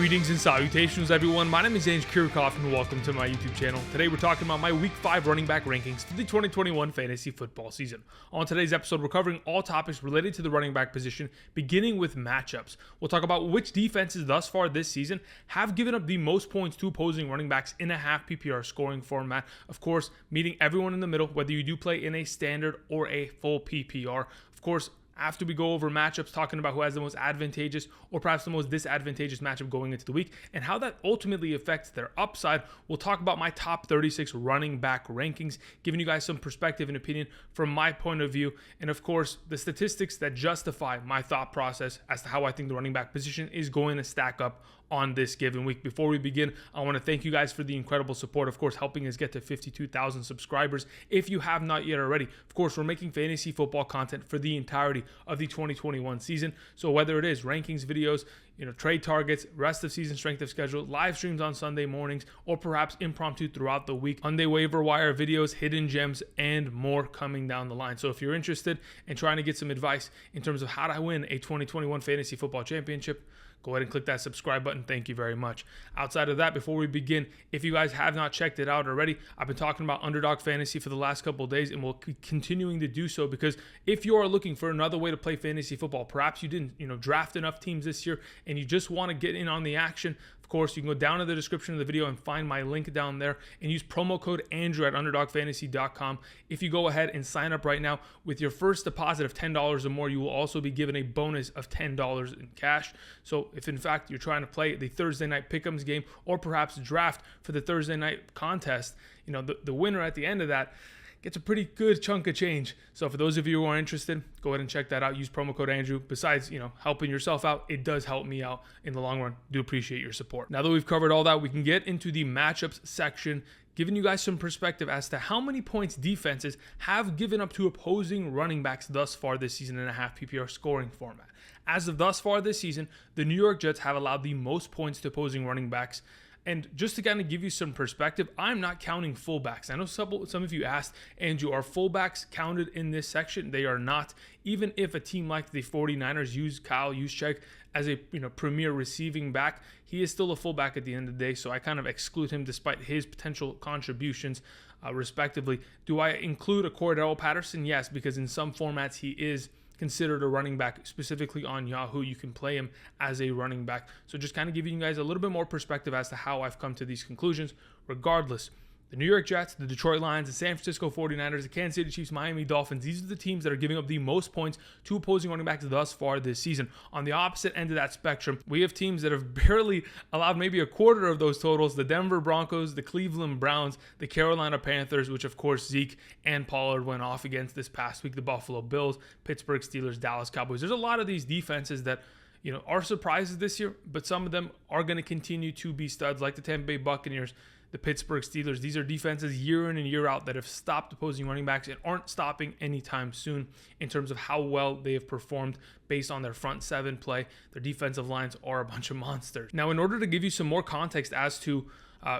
Greetings and salutations, everyone. My name is Ange Kirikov, and welcome to my YouTube channel. Today, we're talking about my Week 5 running back rankings for the 2021 fantasy football season. On today's episode, we're covering all topics related to the running back position, beginning with matchups. We'll talk about which defenses thus far this season have given up the most points to opposing running backs in a half PPR scoring format. Of course, meeting everyone in the middle, whether you do play in a standard or a full PPR. Of course, after we go over matchups, talking about who has the most advantageous or perhaps the most disadvantageous matchup going into the week and how that ultimately affects their upside, we'll talk about my top 36 running back rankings, giving you guys some perspective and opinion from my point of view, and of course, the statistics that justify my thought process as to how I think the running back position is going to stack up on this given week. Before we begin, I want to thank you guys for the incredible support, of course, helping us get to 52,000 subscribers. If you have not yet already, of course, we're making fantasy football content for the entirety of the 2021 season. So whether it is rankings videos, trade targets, rest of season strength of schedule, live streams on Sunday mornings, or perhaps impromptu throughout the week, Monday waiver wire videos, hidden gems, and more coming down the line. So if you're interested in trying to get some advice in terms of how to win a 2021 fantasy football championship, go ahead and click that subscribe button. Thank you very much. Outside of that, before we begin, if you guys have not checked it out already, I've been talking about Underdog Fantasy for the last couple of days, and we'll be continuing to do so, because if you are looking for another way to play fantasy football, perhaps you didn't draft enough teams this year and you just want to get in on the action, of course, you can go down to the description of the video and find my link down there and use promo code Andrew at underdogfantasy.com. If you go ahead and sign up right now with your first deposit of $10 or more, you will also be given a bonus of $10 in cash. So if in fact you're trying to play the Thursday night pick'ems game or perhaps draft for the Thursday night contest, the winner at the end of that gets a pretty good chunk of change. So for those of you who are interested, go ahead and check that out. Use promo code Andrew. Besides, helping yourself out, it does help me out in the long run. Do appreciate your support. Now that we've covered all that, we can get into the matchups section, giving you guys some perspective as to how many points defenses have given up to opposing running backs thus far this season in a half PPR scoring format. As of thus far this season, the New York Jets have allowed the most points to opposing running backs. And just to kind of give you some perspective, I'm not counting fullbacks. I know some of you asked, Andrew, are fullbacks counted in this section? They are not. Even if a team like the 49ers use Kyle Juszczyk as a premier receiving back, he is still a fullback at the end of the day, so I kind of exclude him despite his potential contributions, respectively. Do I include a Cordarrelle Patterson? Yes, because in some formats he is considered a running back. Specifically on Yahoo, you can play him as a running back. So just kind of giving you guys a little bit more perspective as to how I've come to these conclusions. Regardless, the New York Jets, the Detroit Lions, the San Francisco 49ers, the Kansas City Chiefs, Miami Dolphins, these are the teams that are giving up the most points to opposing running backs thus far this season. On the opposite end of that spectrum, we have teams that have barely allowed maybe a quarter of those totals: the Denver Broncos, the Cleveland Browns, the Carolina Panthers, which of course Zeke and Pollard went off against this past week, the Buffalo Bills, Pittsburgh Steelers, Dallas Cowboys. There's a lot of these defenses that are surprises this year, but some of them are going to continue to be studs, like the Tampa Bay Buccaneers, the Pittsburgh Steelers. These are defenses year in and year out that have stopped opposing running backs and aren't stopping anytime soon in terms of how well they have performed based on their front seven play. Their defensive lines are a bunch of monsters. Now, in order to give you some more context as to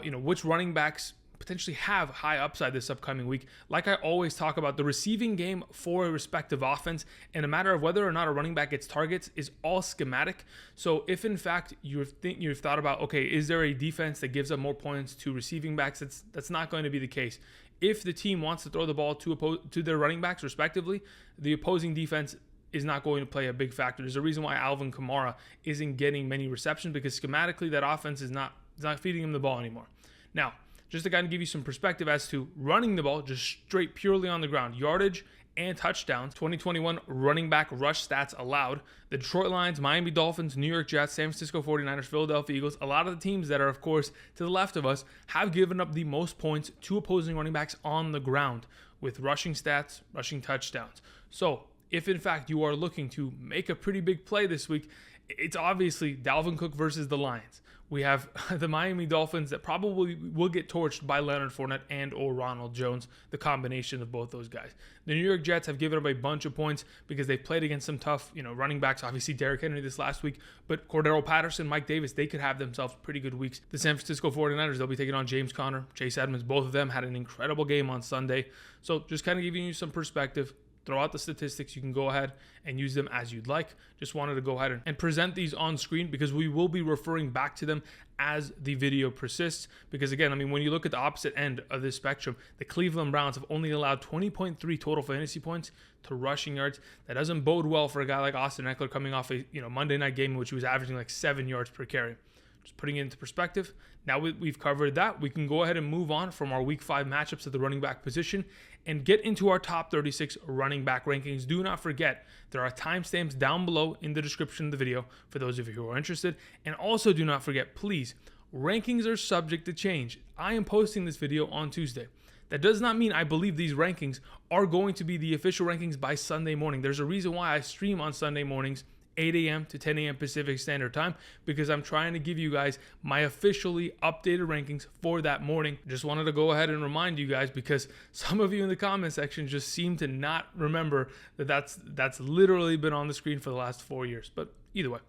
which running backs potentially have high upside this upcoming week, like I always talk about, the receiving game for a respective offense and a matter of whether or not a running back gets targets is all schematic. So if in fact you've thought about, okay, is there a defense that gives up more points to receiving backs? That's not going to be the case. If the team wants to throw the ball to their running backs respectively, the opposing defense is not going to play a big factor. There's a reason why Alvin Kamara isn't getting many receptions, because schematically that offense is not feeding him the ball anymore. Now, just to kind of give you some perspective as to running the ball, just straight purely on the ground, yardage and touchdowns, 2021 running back rush stats allowed. The Detroit Lions, Miami Dolphins, New York Jets, San Francisco 49ers, Philadelphia Eagles, a lot of the teams that are, of course, to the left of us, have given up the most points to opposing running backs on the ground with rushing stats, rushing touchdowns. So if in fact you are looking to make a pretty big play this week, it's obviously Dalvin Cook versus the Lions. We have the Miami Dolphins that probably will get torched by Leonard Fournette and or Ronald Jones, the combination of both those guys. The New York Jets have given up a bunch of points because they've played against some tough, running backs. Obviously, Derrick Henry this last week, but Cordarrelle Patterson, Mike Davis, they could have themselves pretty good weeks. The San Francisco 49ers, they'll be taking on James Conner, Chase Edmonds. Both of them had an incredible game on Sunday. So just kind of giving you some perspective. throw out the statistics. You can go ahead and use them as you'd like. Just wanted to go ahead and present these on screen because we will be referring back to them as the video persists. Because again, I mean, when you look at the opposite end of this spectrum, the Cleveland Browns have only allowed 20.3 total fantasy points to rushing yards. That doesn't bode well for a guy like Austin Ekeler coming off a Monday night game in which he was averaging like 7 yards per carry. Just putting it into perspective. Now we've covered that, we can go ahead and move on from our week 5 matchups at the running back position and get into our top 36 running back rankings. Do not forget, there are timestamps down below in the description of the video for those of you who are interested. And also do not forget, please, rankings are subject to change. I am posting this video on Tuesday. That does not mean I believe these rankings are going to be the official rankings by Sunday morning. There's a reason why I stream on Sunday mornings, 8 a.m. to 10 a.m. Pacific Standard Time, because I'm trying to give you guys my officially updated rankings for that morning. Just wanted to go ahead and remind you guys, because some of you in the comment section just seem to not remember that that's literally been on the screen for the last 4 years. But either way,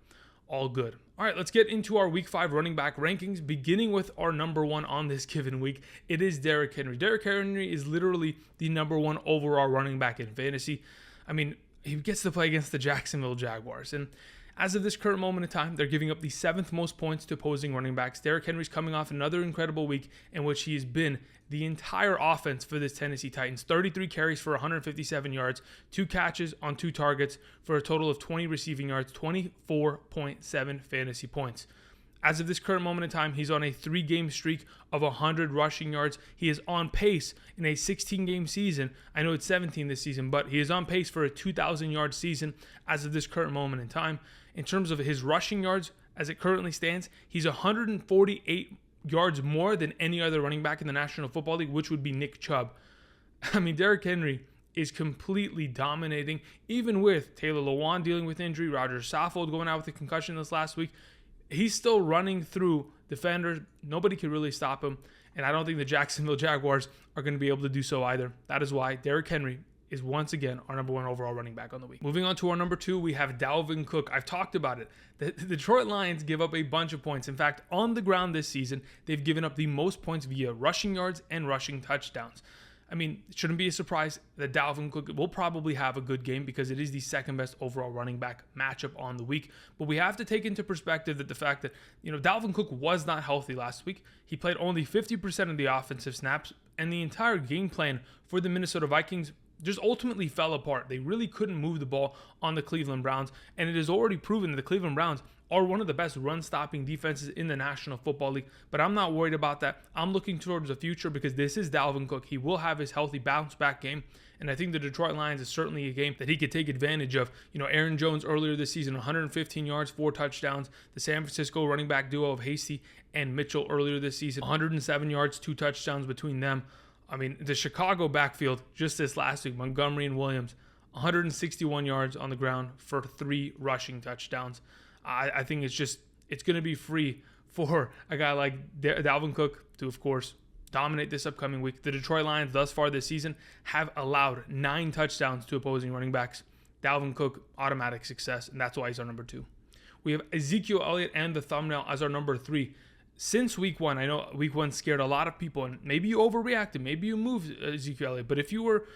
all good. All right, let's get into our week 5 running back rankings, beginning with our number 1 on this given week. It is Derrick Henry. Derrick Henry is literally the number 1 overall running back in fantasy. I mean, he gets to play against the Jacksonville Jaguars. And as of this current moment in time, they're giving up the 7th most points to opposing running backs. Derrick Henry's coming off another incredible week in which he has been the entire offense for this Tennessee Titans. 33 carries for 157 yards, 2 catches on 2 targets for a total of 20 receiving yards, 24.7 fantasy points. As of this current moment in time, he's on a 3-game streak of 100 rushing yards. He is on pace in a 16-game season. I know it's 17 this season, but he is on pace for a 2,000-yard season as of this current moment in time. In terms of his rushing yards, as it currently stands, he's 148 yards more than any other running back in the National Football League, which would be Nick Chubb. I mean, Derrick Henry is completely dominating, even with Taylor Lewan dealing with injury, Roger Saffold going out with a concussion this last week. He's still running through defenders. Nobody can really stop him. And I don't think the Jacksonville Jaguars are going to be able to do so either. That is why Derrick Henry is once again our number 1 overall running back on the week. Moving on to our number 2, we have Dalvin Cook. I've talked about it. The Detroit Lions give up a bunch of points. In fact, on the ground this season, they've given up the most points via rushing yards and rushing touchdowns. I mean, it shouldn't be a surprise that Dalvin Cook will probably have a good game because it is the 2nd best overall running back matchup on the week. But we have to take into perspective that the fact that, Dalvin Cook was not healthy last week. He played only 50% of the offensive snaps, and the entire game plan for the Minnesota Vikings just ultimately fell apart. They really couldn't move the ball on the Cleveland Browns, and it is already proven that the Cleveland Browns are one of the best run-stopping defenses in the National Football League. But I'm not worried about that. I'm looking towards the future because this is Dalvin Cook. He will have his healthy bounce-back game, and I think the Detroit Lions is certainly a game that he could take advantage of. Aaron Jones earlier this season, 115 yards, 4 touchdowns. The San Francisco running back duo of Hasty and Mitchell earlier this season, 107 yards, 2 touchdowns between them. I mean, the Chicago backfield just this last week, Montgomery and Williams, 161 yards on the ground for 3 rushing touchdowns. I think it's going to be free for a guy like Dalvin Cook to, of course, dominate this upcoming week. The Detroit Lions thus far this season have allowed 9 touchdowns to opposing running backs. Dalvin Cook, automatic success, and that's why he's our number 2. We have Ezekiel Elliott and the thumbnail as our number 3. Since week 1, I know week 1 scared a lot of people, and maybe you overreacted, maybe you moved Ezekiel Elliott, but if you were,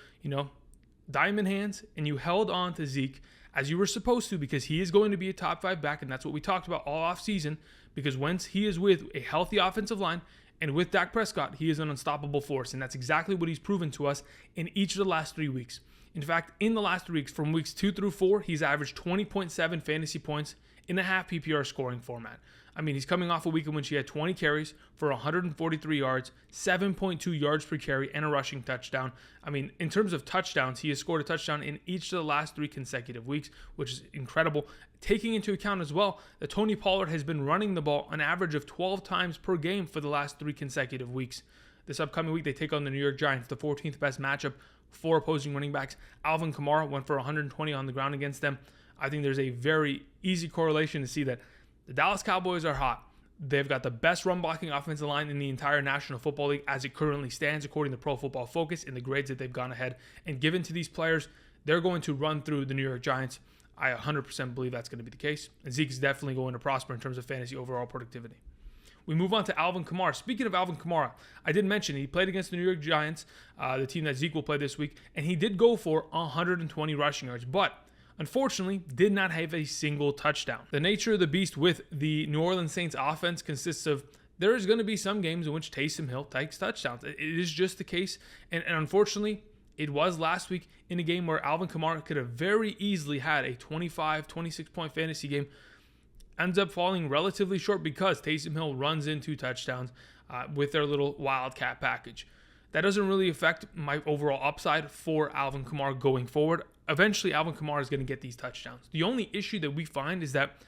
diamond hands and you held on to Zeke as you were supposed to, because he is going to be a top 5 back, and that's what we talked about all offseason, because once he is with a healthy offensive line and with Dak Prescott, he is an unstoppable force, and that's exactly what he's proven to us in each of the last 3 weeks. In fact, in the last 3 weeks, from weeks 2 through 4, he's averaged 20.7 fantasy points in a half PPR scoring format. I mean, he's coming off a week in which he had 20 carries for 143 yards, 7.2 yards per carry, and a rushing touchdown. I mean, in terms of touchdowns, he has scored a touchdown in each of the last 3 consecutive weeks, which is incredible. Taking into account as well that Tony Pollard has been running the ball an average of 12 times per game for the last 3 consecutive weeks. This upcoming week, they take on the New York Giants, the 14th best matchup for opposing running backs. Alvin Kamara went for 120 on the ground against them. I think there's a very easy correlation to see that the Dallas Cowboys are hot. They've got the best run-blocking offensive line in the entire National Football League as it currently stands, according to Pro Football Focus, in the grades that they've gone ahead and given to these players. They're going to run through the New York Giants. I 100% believe that's going to be the case. And Zeke is definitely going to prosper in terms of fantasy overall productivity. We move on to Alvin Kamara. Speaking of Alvin Kamara, I did mention he played against the New York Giants, the team that Zeke will play this week, and he did go for 120 rushing yards, but unfortunately did not have a single touchdown. The nature of the beast with the New Orleans Saints offense consists of there is going to be some games in which Taysom Hill takes touchdowns. It is just the case, and unfortunately, it was last week in a game where Alvin Kamara could have very easily had a 25, 26-point fantasy game. Ends up falling relatively short because Taysom Hill runs in 2 touchdowns with their little Wildcat package. That doesn't really affect my overall upside for Alvin Kamara going forward. Eventually, Alvin Kamara is going to get these touchdowns. The only issue that we find is that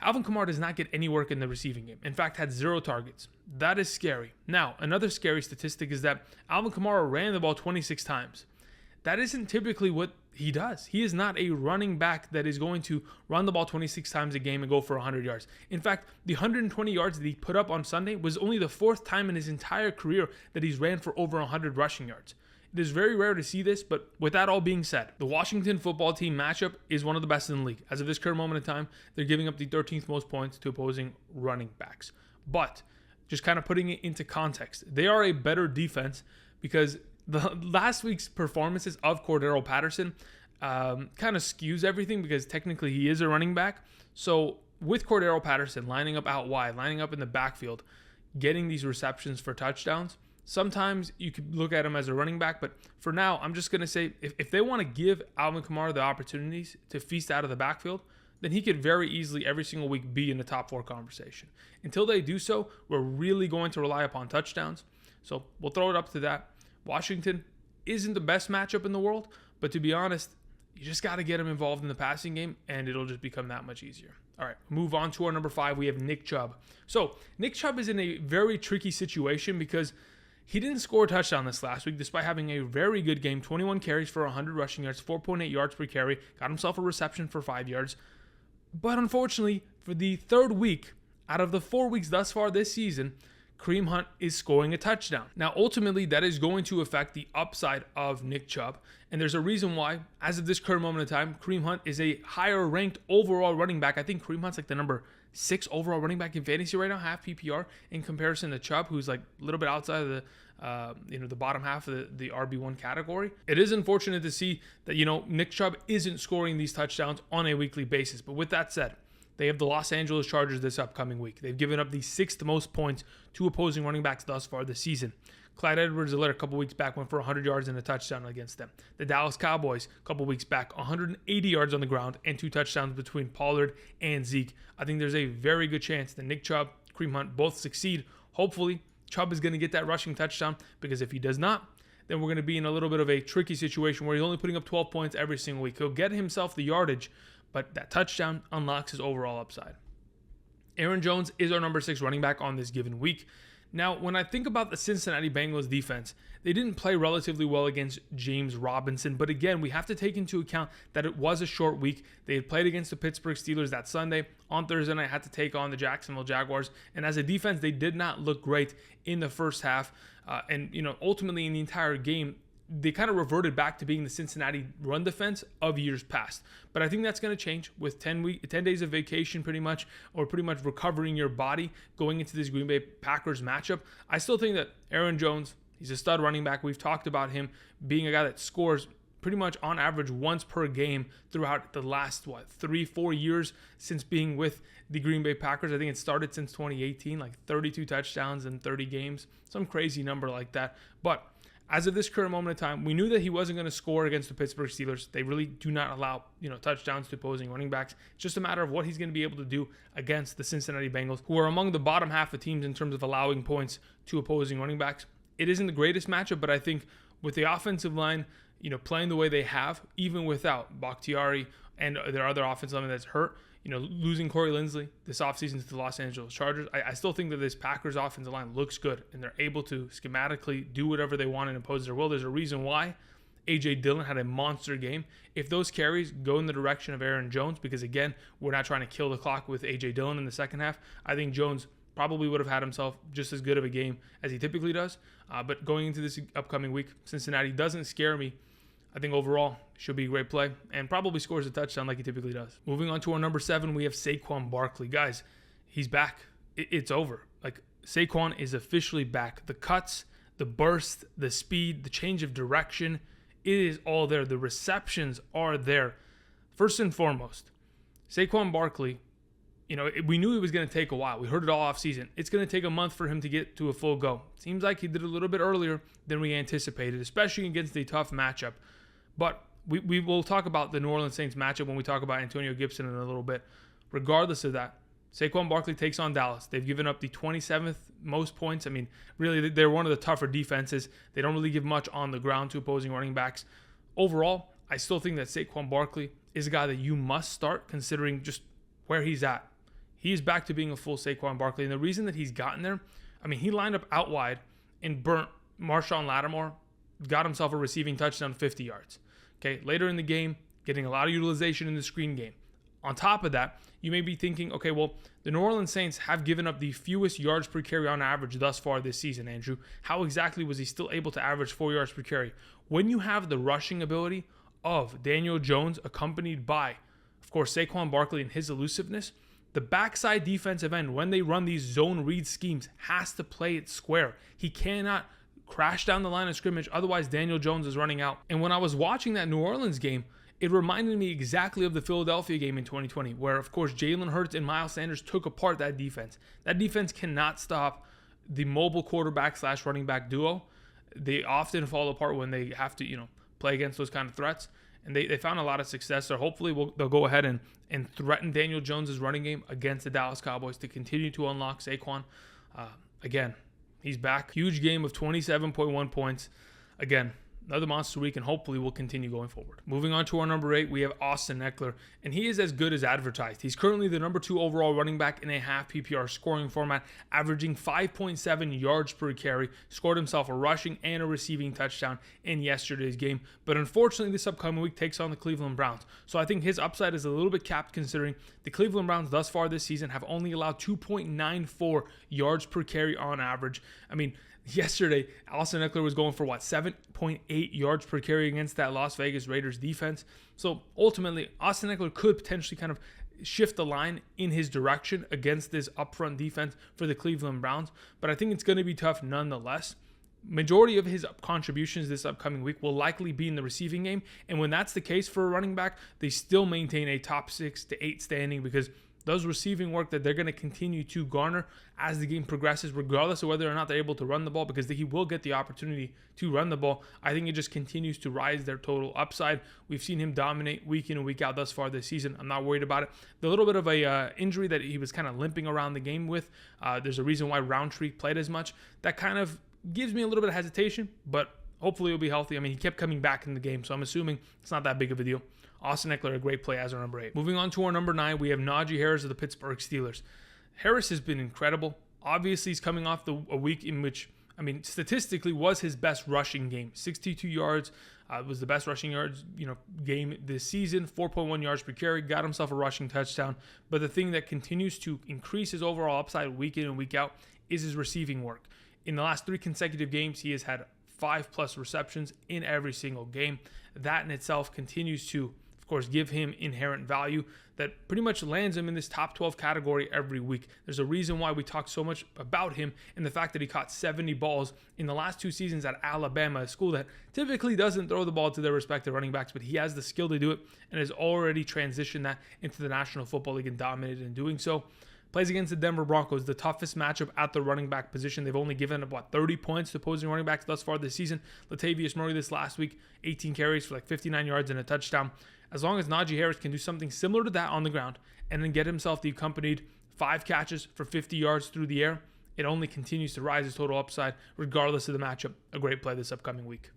Alvin Kamara does not get any work in the receiving game. In fact, had 0 targets. That is scary. Now, another scary statistic is that Alvin Kamara ran the ball 26 times. That isn't typically what he does. He is not a running back that is going to run the ball 26 times a game and go for 100 yards. In fact, the 120 yards that he put up on Sunday was only the 4th time in his entire career that he's ran for over 100 rushing yards. It is very rare to see this, but with that all being said, the Washington football team matchup is one of the best in the league. As of this current moment in time, they're giving up the 13th most points to opposing running backs. But just kind of putting it into context, they are a better defense because the last week's performances of Cordarrelle Patterson kind of skews everything because technically he is a running back. So with Cordarrelle Patterson lining up out wide, lining up in the backfield, getting these receptions for touchdowns, sometimes you could look at him as a running back, but for now, I'm just going to say if they want to give Alvin Kamara the opportunities to feast out of the backfield, then he could very easily every single week be in the top 4 conversation. Until they do so, we're really going to rely upon touchdowns. So we'll throw it up to that. Washington isn't the best matchup in the world, but to be honest, you just got to get him involved in the passing game, and it'll just become that much easier. All right, move on to our number 5. We have Nick Chubb. So Nick Chubb is in a very tricky situation because he didn't score a touchdown this last week, despite having a very good game, 21 carries for 100 rushing yards, 4.8 yards per carry, got himself a reception for 5 yards. But unfortunately, for the 3rd week out of the 4 weeks thus far this season, Kareem Hunt is scoring a touchdown. Now, ultimately, that is going to affect the upside of Nick Chubb, and there's a reason why. As of this current moment in time, Kareem Hunt is a higher ranked overall running back. I think Kareem Hunt's like the number 6 overall running back in fantasy right now, half PPR, in comparison to Chubb, who's like a little bit outside of the bottom half of the RB1 category. It is unfortunate to see that, Nick Chubb isn't scoring these touchdowns on a weekly basis. But with that said, they have the Los Angeles Chargers this upcoming week. They've given up the 6th most points to opposing running backs thus far this season. Clyde Edwards-Helaire a couple weeks back went for 100 yards and a touchdown against them. The Dallas Cowboys a couple weeks back, 180 yards on the ground and 2 touchdowns between Pollard and Zeke. I think there's a very good chance that Nick Chubb, Kareem Hunt both succeed. Hopefully, Chubb is going to get that rushing touchdown, because if he does not, then we're going to be in a little bit of a tricky situation where he's only putting up 12 points every single week. He'll get himself the yardage, but that touchdown unlocks his overall upside. Aaron Jones is our number 6 running back on this given week. Now, when I think about the Cincinnati Bengals defense, they didn't play relatively well against James Robinson. But again, we have to take into account that it was a short week. They had played against the Pittsburgh Steelers that Sunday. On Thursday night, had to take on the Jacksonville Jaguars. And as a defense, they did not look great in the first half. Ultimately in the entire game, they kind of reverted back to being the Cincinnati run defense of years past. But I think that's going to change with 10 days of vacation pretty much recovering your body going into this Green Bay Packers matchup. I still think that Aaron Jones, he's a stud running back. We've talked about him being a guy that scores pretty much on average once per game throughout the last, 3-4 years since being with the Green Bay Packers. I think it started since 2018, like 32 touchdowns in 30 games, some crazy number like that. But as of this current moment in time, we knew that he wasn't going to score against the Pittsburgh Steelers. They really do not allow, touchdowns to opposing running backs. It's just a matter of what he's going to be able to do against the Cincinnati Bengals, who are among the bottom half of teams in terms of allowing points to opposing running backs. It isn't the greatest matchup, but I think with the offensive line, playing the way they have, even without Bakhtiari and their other offensive lineman that's hurt, losing Corey Linsley this offseason to the Los Angeles Chargers, I still think that this Packers offensive line looks good, and they're able to schematically do whatever they want and impose their will. There's a reason why A.J. Dillon had a monster game. If those carries go in the direction of Aaron Jones, because again, we're not trying to kill the clock with A.J. Dillon in the second half, I think Jones probably would have had himself just as good of a game as he typically does. But going into this upcoming week, Cincinnati doesn't scare me. I think overall should be a great play and probably scores a touchdown like he typically does. Moving on to our number 7, we have Saquon Barkley. Guys, he's back. It's over. Like, Saquon is officially back. The cuts, the burst, the speed, the change of direction, it is all there. The receptions are there. First and foremost, Saquon Barkley, we knew he was going to take a while. We heard it all off season. It's going to take a month for him to get to a full go. Seems like he did a little bit earlier than we anticipated, especially against a tough matchup. But we will talk about the New Orleans Saints matchup when we talk about Antonio Gibson in a little bit. Regardless of that, Saquon Barkley takes on Dallas. They've given up the 27th most points. I mean, really, they're one of the tougher defenses. They don't really give much on the ground to opposing running backs. Overall, I still think that Saquon Barkley is a guy that you must start considering just where he's at. He's back to being a full Saquon Barkley. And the reason that he's gotten there, he lined up out wide and burnt Marshawn Lattimore, got himself a receiving touchdown, 50 yards. Okay, later in the game, getting a lot of utilization in the screen game. On top of that, you may be thinking, okay, well, the New Orleans Saints have given up the fewest yards per carry on average thus far this season, Andrew. How exactly was he still able to average 4 yards per carry? When you have the rushing ability of Daniel Jones accompanied by, of course, Saquon Barkley and his elusiveness, the backside defensive end, when they run these zone read schemes, has to play it square. He cannot crash down the line of scrimmage, otherwise Daniel Jones is running out. And when I was watching that New Orleans game, it reminded me exactly of the Philadelphia game in 2020, where, of course, Jalen Hurts and Miles Sanders took apart that defense. That defense cannot stop the mobile quarterback / running back duo. They often fall apart when they have to, play against those kind of threats. And they found a lot of success there. Hopefully, they'll go ahead and threaten Daniel Jones' running game against the Dallas Cowboys to continue to unlock Saquon. Again, he's back. Huge game of 27.1 points. Again, another monster week, and hopefully will continue going forward. Moving on to our number 8, we have Austin Ekeler, and he is as good as advertised. He's currently the number 2 overall running back in a half PPR scoring format, averaging 5.7 yards per carry, scored himself a rushing and a receiving touchdown in yesterday's game, but unfortunately this upcoming week takes on the Cleveland Browns. So I think his upside is a little bit capped considering the Cleveland Browns thus far this season have only allowed 2.94 yards per carry on average. Yesterday, Austin Ekeler was going for 7.8 yards per carry against that Las Vegas Raiders defense. So ultimately, Austin Ekeler could potentially kind of shift the line in his direction against this upfront defense for the Cleveland Browns. But I think it's going to be tough nonetheless. Majority of his contributions this upcoming week will likely be in the receiving game. And when that's the case for a running back, they still maintain a top 6 to 8 standing because those receiving work that they're going to continue to garner as the game progresses, regardless of whether or not they're able to run the ball, because he will get the opportunity to run the ball. I think it just continues to rise their total upside. We've seen him dominate week in and week out thus far this season. I'm not worried about it. The little bit of a injury that he was kind of limping around the game with, there's a reason why Roundtree played as much. That kind of gives me a little bit of hesitation, but hopefully he'll be healthy. He kept coming back in the game, so I'm assuming it's not that big of a deal. Austin Ekeler, a great play as our number 8. Moving on to our number 9, we have Najee Harris of the Pittsburgh Steelers. Harris has been incredible. Obviously, he's coming off a week in which, statistically was his best rushing game. 62 yards was the best rushing yards, game this season. 4.1 yards per carry, got himself a rushing touchdown. But the thing that continues to increase his overall upside week in and week out is his receiving work. In the last 3 consecutive games, he has had 5+ receptions in every single game. That in itself continues to, of course, give him inherent value that pretty much lands him in this top 12 category every week. There's a reason why we talk so much about him and the fact that he caught 70 balls in the last 2 seasons at Alabama, a school that typically doesn't throw the ball to their respective running backs, but he has the skill to do it and has already transitioned that into the National Football League and dominated in doing so. Plays against the Denver Broncos, the toughest matchup at the running back position. They've only given up, 30 points to opposing running backs thus far this season. Latavius Murray this last week, 18 carries for 59 yards and a touchdown. As long as Najee Harris can do something similar to that on the ground and then get himself the accompanied 5 catches for 50 yards through the air, it only continues to rise his total upside regardless of the matchup. A great play this upcoming week.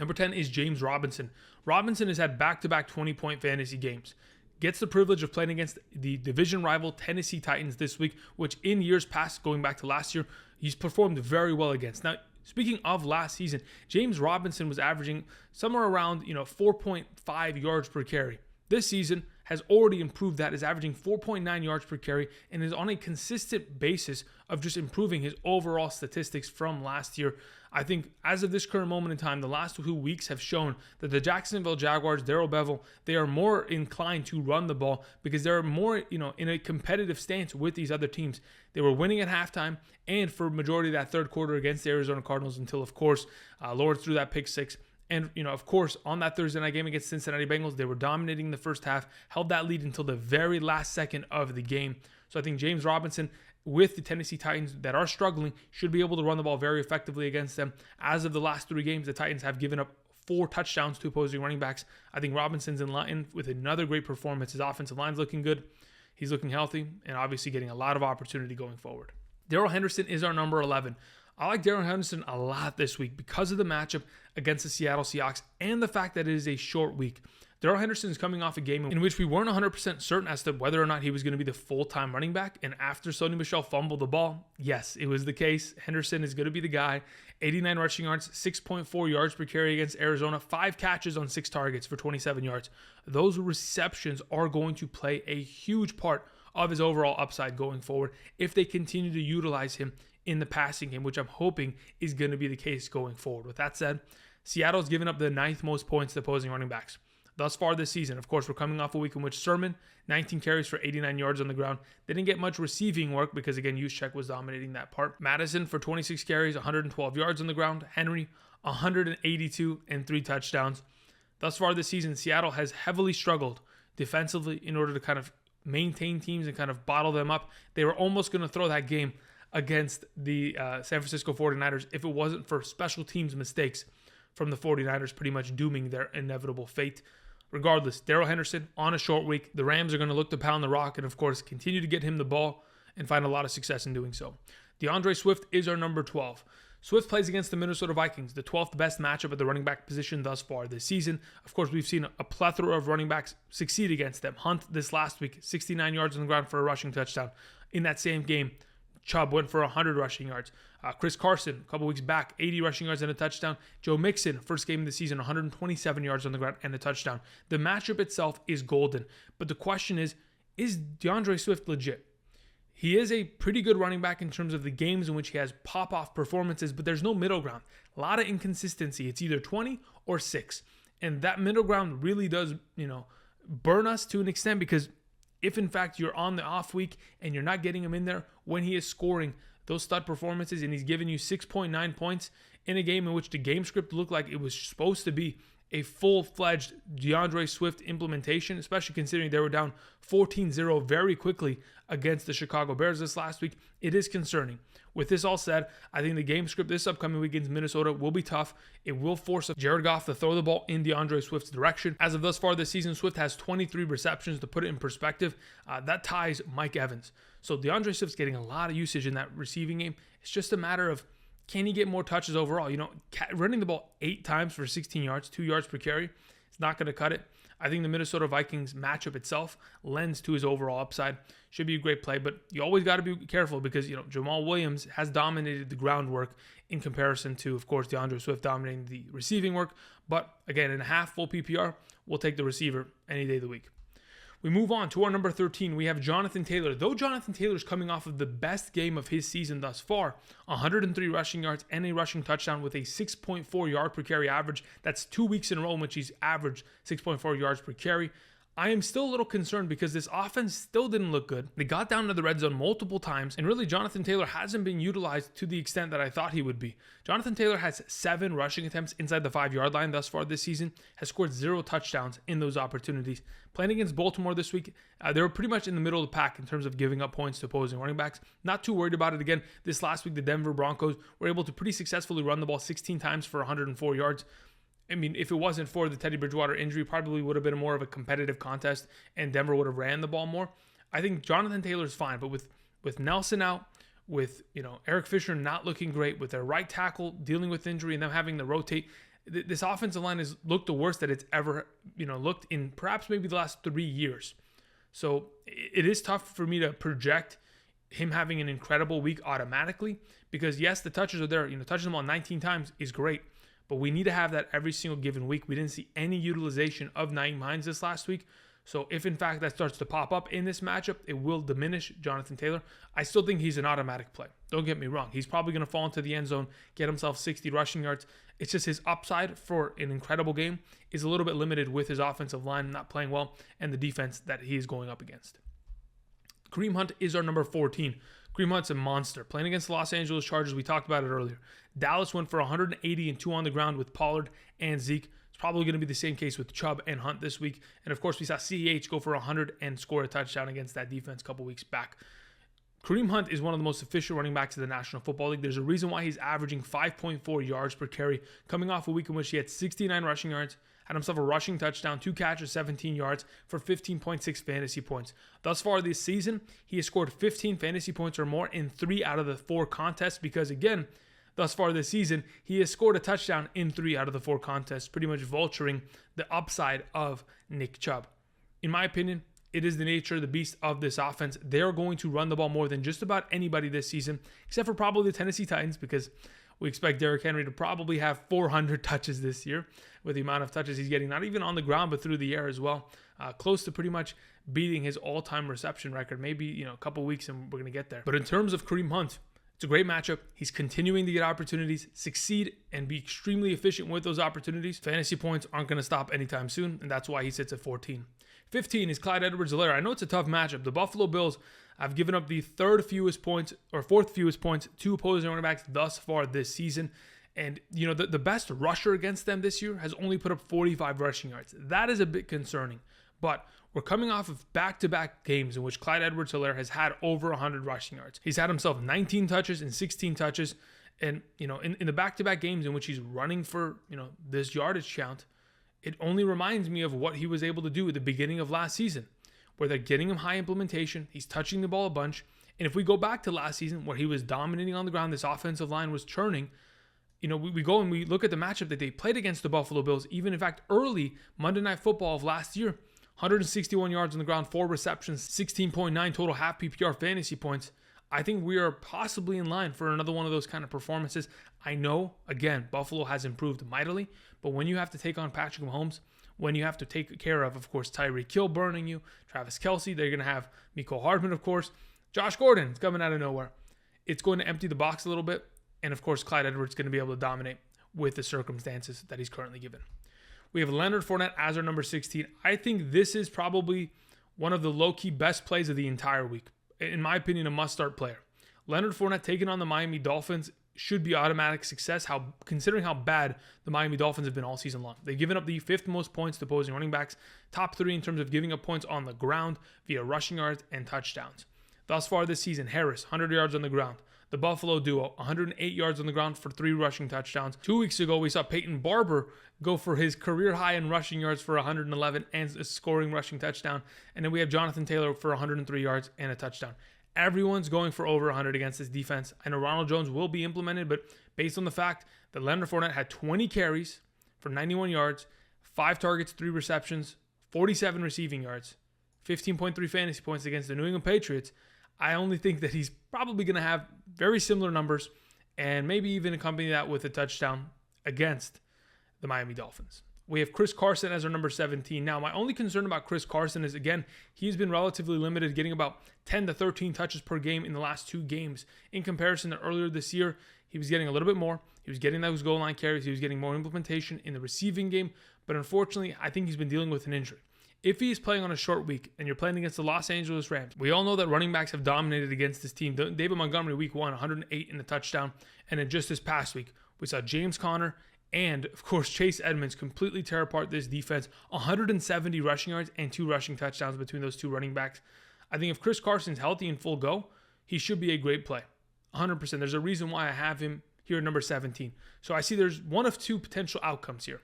Number 10 is James Robinson. Robinson has had back-to-back 20-point fantasy games. Gets the privilege of playing against the division rival Tennessee Titans this week, which in years past, going back to last year, he's performed very well against. Now, speaking of last season, James Robinson was averaging somewhere around 4.5 yards per carry. This season, has already improved that, is averaging 4.9 yards per carry, and is on a consistent basis of just improving his overall statistics from last year. I think as of this current moment in time, the last 2 weeks have shown that the Jacksonville Jaguars, Darrell Bevel, they are more inclined to run the ball because they're more, in a competitive stance with these other teams. They were winning at halftime and for majority of that third quarter against the Arizona Cardinals until, of course, Lawrence threw that pick six. And, of course, on that Thursday night game against Cincinnati Bengals, they were dominating the first half, held that lead until the very last second of the game. So I think James Robinson, with the Tennessee Titans that are struggling, should be able to run the ball very effectively against them. As of the last 3 games, the Titans have given up 4 touchdowns to opposing running backs. I think Robinson's in line with another great performance. His offensive line's looking good. He's looking healthy and obviously getting a lot of opportunity going forward. Darrell Henderson is our number 11. I like Darrell Henderson a lot this week because of the matchup against the Seattle Seahawks and the fact that it is a short week. Darrell Henderson is coming off a game in which we weren't 100% certain as to whether or not he was going to be the full-time running back. And after Sony Michel fumbled the ball, yes, it was the case. Henderson is going to be the guy. 89 rushing yards, 6.4 yards per carry against Arizona, 5 catches on 6 targets for 27 yards. Those receptions are going to play a huge part of his overall upside going forward if they continue to utilize him in the passing game, which I'm hoping is going to be the case going forward. With that said, Seattle's given up the 9th most points to opposing running backs thus far this season. Of course, we're coming off a week in which Sermon, 19 carries for 89 yards on the ground. They didn't get much receiving work because, again, Juszczyk was dominating that part. Madison for 26 carries, 112 yards on the ground. Henry, 182 and 3 touchdowns. Thus far this season, Seattle has heavily struggled defensively in order to kind of maintain teams and kind of bottle them up. They were almost going to throw that game against the San Francisco 49ers if it wasn't for special teams mistakes from the 49ers pretty much dooming their inevitable fate. Regardless, Darrell Henderson on a short week. The Rams are going to look to pound the rock and, of course, continue to get him the ball and find a lot of success in doing so. DeAndre Swift is our number 12. Swift plays against the Minnesota Vikings, the 12th best matchup at the running back position thus far this season. Of course, we've seen a plethora of running backs succeed against them. Hunt this last week, 69 yards on the ground for a rushing touchdown. In that same game, Chubb went for 100 rushing yards. Chris Carson, a couple weeks back, 80 rushing yards and a touchdown. Joe Mixon, first game of the season, 127 yards on the ground and a touchdown. The matchup itself is golden. But the question is DeAndre Swift legit? He is a pretty good running back in terms of the games in which he has pop-off performances, but there's no middle ground. A lot of inconsistency. It's either 20 or 6. And that middle ground really does, burn us to an extent, because if in fact you're on the off week and you're not getting him in there when he is scoring those stud performances and he's giving you 6.9 points in a game in which the game script looked like it was supposed to be a full-fledged DeAndre Swift implementation, especially considering they were down 14-0 very quickly against the Chicago Bears this last week, it is concerning. With this all said, I think the game script this upcoming week against Minnesota will be tough. It will force Jared Goff to throw the ball in DeAndre Swift's direction. As of thus far this season, Swift has 23 receptions. To put it in perspective, that ties Mike Evans. So DeAndre Swift's getting a lot of usage in that receiving game. It's just a matter of, can he get more touches overall? Running the ball 8 times for 16 yards, 2 yards per carry, it's not going to cut it. I think the Minnesota Vikings matchup itself lends to his overall upside. Should be a great play, but you always got to be careful because, Jamaal Williams has dominated the groundwork in comparison to, of course, DeAndre Swift dominating the receiving work. But again, in a half full PPR, we'll take the receiver any day of the week. We move on to our number 13. We have Jonathan Taylor. Though Jonathan Taylor is coming off of the best game of his season thus far, 103 rushing yards and a rushing touchdown with a 6.4 yard per carry average. That's 2 weeks in a row in which he's averaged 6.4 yards per carry. I am still a little concerned because this offense still didn't look good. They got down to the red zone multiple times, and really Jonathan Taylor hasn't been utilized to the extent that I thought he would be. Jonathan Taylor has 7 rushing attempts inside the 5-yard line thus far this season, has scored 0 touchdowns in those opportunities. Playing against Baltimore this week, they were pretty much in the middle of the pack in terms of giving up points to opposing running backs. Not too worried about it. Again, this last week, the Denver Broncos were able to pretty successfully run the ball 16 times for 104 yards. I mean, if it wasn't for the Teddy Bridgewater injury, probably would have been more of a competitive contest and Denver would have ran the ball more. I think Jonathan Taylor's fine, but with Nelson out, with Eric Fisher not looking great, with their right tackle dealing with injury and them having to rotate, this offensive line has looked the worst that it's ever looked in perhaps maybe the last 3 years. So it is tough for me to project him having an incredible week automatically because yes, the touches are there. Touching them on 19 times is great. But we need to have that every single given week. We didn't see any utilization of Nyheim Hines this last week. So if in fact that starts to pop up in this matchup, it will diminish Jonathan Taylor. I still think he's an automatic play. Don't get me wrong. He's probably going to fall into the end zone, get himself 60 rushing yards. It's just his upside for an incredible game is a little bit limited with his offensive line not playing well and the defense that he is going up against. Kareem Hunt is our number 14. Kareem Hunt's a monster. Playing against the Los Angeles Chargers, we talked about it earlier. Dallas went for 180 and 2 on the ground with Pollard and Zeke. It's probably going to be the same case with Chubb and Hunt this week. And of course, we saw CEH go for 100 and score a touchdown against that defense a couple weeks back. Kareem Hunt is one of the most efficient running backs in the National Football League. There's a reason why he's averaging 5.4 yards per carry, coming off a week in which he had 69 rushing yards, had himself a rushing touchdown, 2 catches, 17 yards for 15.6 fantasy points. Thus far this season, he has scored 15 fantasy points or more in 3 out of the 4 contests because, again, thus far this season, he has scored a touchdown in 3 out of the 4 contests, pretty much vulturing the upside of Nick Chubb. In my opinion, it is the nature, the beast of this offense. They're going to run the ball more than just about anybody this season, except for probably the Tennessee Titans, because we expect Derrick Henry to probably have 400 touches this year with the amount of touches he's getting, not even on the ground, but through the air as well. Close to pretty much beating his all-time reception record. Maybe, a couple weeks and we're going to get there. But in terms of Kareem Hunt, it's a great matchup. He's continuing to get opportunities, succeed, and be extremely efficient with those opportunities. Fantasy points aren't going to stop anytime soon, and that's why he sits at 14. 15 is Clyde Edwards-Helaire. I know it's a tough matchup. The Buffalo Bills have given up the fourth fewest points to opposing running backs thus far this season. And, the best rusher against them this year has only put up 45 rushing yards. That is a bit concerning. But we're coming off of back-to-back games in which Clyde Edwards-Helaire has had over 100 rushing yards. He's had himself 19 touches and 16 touches. And, in the back-to-back games in which he's running for, this yardage count, it only reminds me of what he was able to do at the beginning of last season, where they're getting him high implementation. He's touching the ball a bunch. And if we go back to last season where he was dominating on the ground, this offensive line was churning. We go and we look at the matchup that they played against the Buffalo Bills, even in fact early Monday Night Football of last year. 161 yards on the ground, 4 receptions, 16.9 total half PPR fantasy points. I think we are possibly in line for another one of those kind of performances. I know, again, Buffalo has improved mightily, but when you have to take on Patrick Mahomes, when you have to take care of course, Tyreek Hill burning you, Travis Kelce, they're going to have Mecole Hardman, of course, Josh Gordon is coming out of nowhere. It's going to empty the box a little bit, and of course, Clyde Edwards is going to be able to dominate with the circumstances that he's currently given. We have Leonard Fournette as our number 16. I think this is probably one of the low-key best plays of the entire week. In my opinion, a must-start player. Leonard Fournette taking on the Miami Dolphins should be automatic success, considering how bad the Miami Dolphins have been all season long. They've given up the 5th most points to opposing running backs, top 3 in terms of giving up points on the ground via rushing yards and touchdowns. Thus far this season, Harris, 100 yards on the ground. The Buffalo duo, 108 yards on the ground for 3 rushing touchdowns. 2 weeks ago, we saw Peyton Barber go for his career high in rushing yards for 111 and a scoring rushing touchdown. And then we have Jonathan Taylor for 103 yards and a touchdown. Everyone's going for over 100 against this defense. I know Ronald Jones will be implemented, but based on the fact that Leonard Fournette had 20 carries for 91 yards, 5 targets, 3 receptions, 47 receiving yards, 15.3 fantasy points against the New England Patriots, I only think that he's probably going to have very similar numbers and maybe even accompany that with a touchdown against the Miami Dolphins. We have Chris Carson as our number 17. Now, my only concern about Chris Carson is, again, he's been relatively limited, getting about 10 to 13 touches per game in the last 2 games. In comparison to earlier this year, he was getting a little bit more. He was getting those goal line carries. He was getting more implementation in the receiving game. But unfortunately, I think he's been dealing with an injury. If he is playing on a short week and you're playing against the Los Angeles Rams, we all know that running backs have dominated against this team. David Montgomery, week 1, 108 in the touchdown. And then just this past week, we saw James Conner and, of course, Chase Edmonds completely tear apart this defense. 170 rushing yards and 2 rushing touchdowns between those 2 running backs. I think if Chris Carson's healthy and full go, he should be a great play. 100%. There's a reason why I have him here at number 17. So I see there's one of 2 potential outcomes here.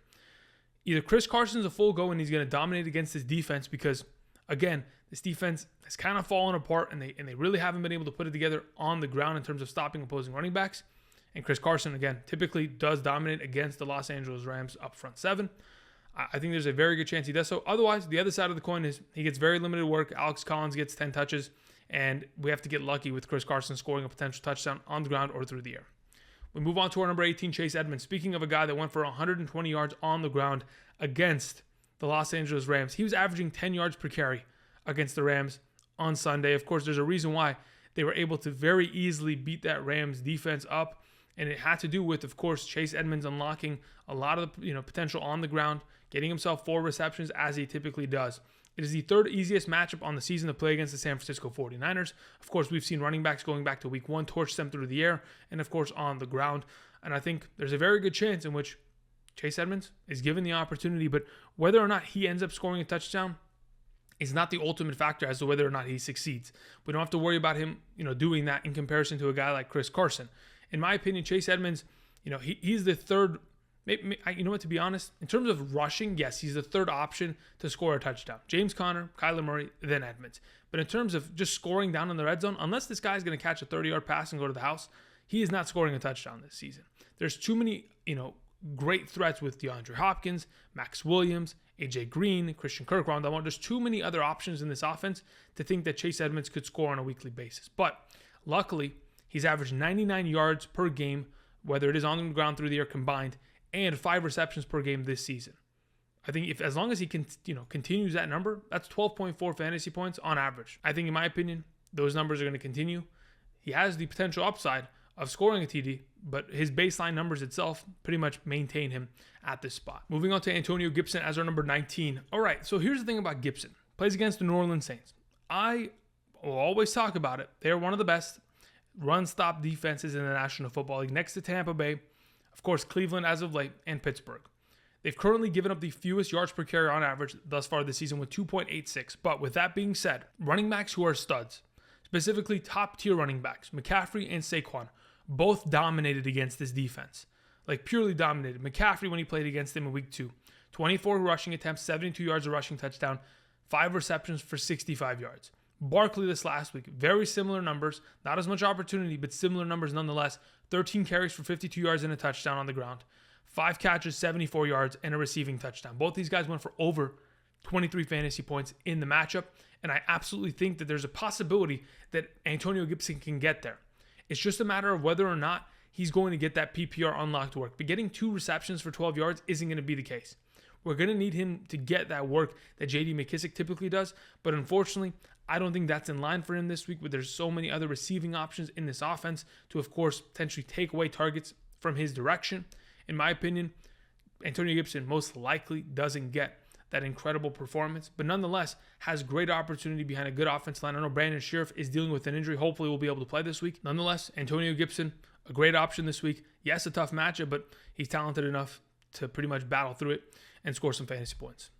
Either Chris Carson's a full go and he's going to dominate against this defense because, again, this defense has kind of fallen apart and they really haven't been able to put it together on the ground in terms of stopping opposing running backs. And Chris Carson, again, typically does dominate against the Los Angeles Rams up front 7. I think there's a very good chance he does so. Otherwise, the other side of the coin is he gets very limited work. Alex Collins gets 10 touches, and we have to get lucky with Chris Carson scoring a potential touchdown on the ground or through the air. We move on to our number 18, Chase Edmonds. Speaking of a guy that went for 120 yards on the ground against the Los Angeles Rams. He was averaging 10 yards per carry against the Rams on Sunday. Of course, there's a reason why they were able to very easily beat that Rams defense up, and it had to do with, of course, Chase Edmonds unlocking a lot of the potential on the ground, getting himself 4 receptions as he typically does. It is the third easiest matchup on the season to play against the San Francisco 49ers. Of course, we've seen running backs going back to week 1 torch them through the air and, of course, on the ground. And I think there's a very good chance in which Chase Edmonds is given the opportunity, but whether or not he ends up scoring a touchdown is not the ultimate factor as to whether or not he succeeds. We don't have to worry about him, doing that in comparison to a guy like Chris Carson. In my opinion, Chase Edmonds, he's the third. To be honest, in terms of rushing, yes, he's the third option to score a touchdown. James Conner, Kyler Murray, then Edmonds. But in terms of just scoring down in the red zone, unless this guy's going to catch a 30-yard pass and go to the house, he is not scoring a touchdown this season. There's too many, great threats with DeAndre Hopkins, Max Williams, AJ Green, Christian Kirk, Rondell Moore. There's too many other options in this offense to think that Chase Edmonds could score on a weekly basis. But luckily, he's averaged 99 yards per game, whether it is on the ground through the air combined, and 5 receptions per game this season. I think as long as he can, continues that number, that's 12.4 fantasy points on average. I think, in my opinion, those numbers are going to continue. He has the potential upside of scoring a TD, but his baseline numbers itself pretty much maintain him at this spot. Moving on to Antonio Gibson as our number 19. All right, so here's the thing about Gibson. Plays against the New Orleans Saints. I will always talk about it. They're one of the best run-stop defenses in the National Football League, next to Tampa Bay, of course, Cleveland as of late, and Pittsburgh. They've currently given up the fewest yards per carry on average thus far this season with 2.86. But with that being said, running backs who are studs, specifically top-tier running backs, McCaffrey and Saquon, both dominated against this defense. Like, purely dominated. McCaffrey, when he played against them in week 2, 24 rushing attempts, 72 yards of rushing touchdown, 5 receptions for 65 yards. Barkley this last week, very similar numbers, not as much opportunity, but similar numbers nonetheless. 13 carries for 52 yards and a touchdown on the ground. 5 catches, 74 yards, and a receiving touchdown. Both these guys went for over 23 fantasy points in the matchup, and I absolutely think that there's a possibility that Antonio Gibson can get there. It's just a matter of whether or not he's going to get that PPR unlocked work. But getting 2 receptions for 12 yards isn't going to be the case. We're going to need him to get that work that J.D. McKissic typically does, but unfortunately, I don't think that's in line for him this week, but there's so many other receiving options in this offense to, of course, potentially take away targets from his direction. In my opinion, Antonio Gibson most likely doesn't get that incredible performance, but nonetheless has great opportunity behind a good offensive line. I know Brandon Scherff is dealing with an injury. Hopefully we'll be able to play this week. Nonetheless, Antonio Gibson, a great option this week. Yes, a tough matchup, but he's talented enough to pretty much battle through it and score some fantasy points.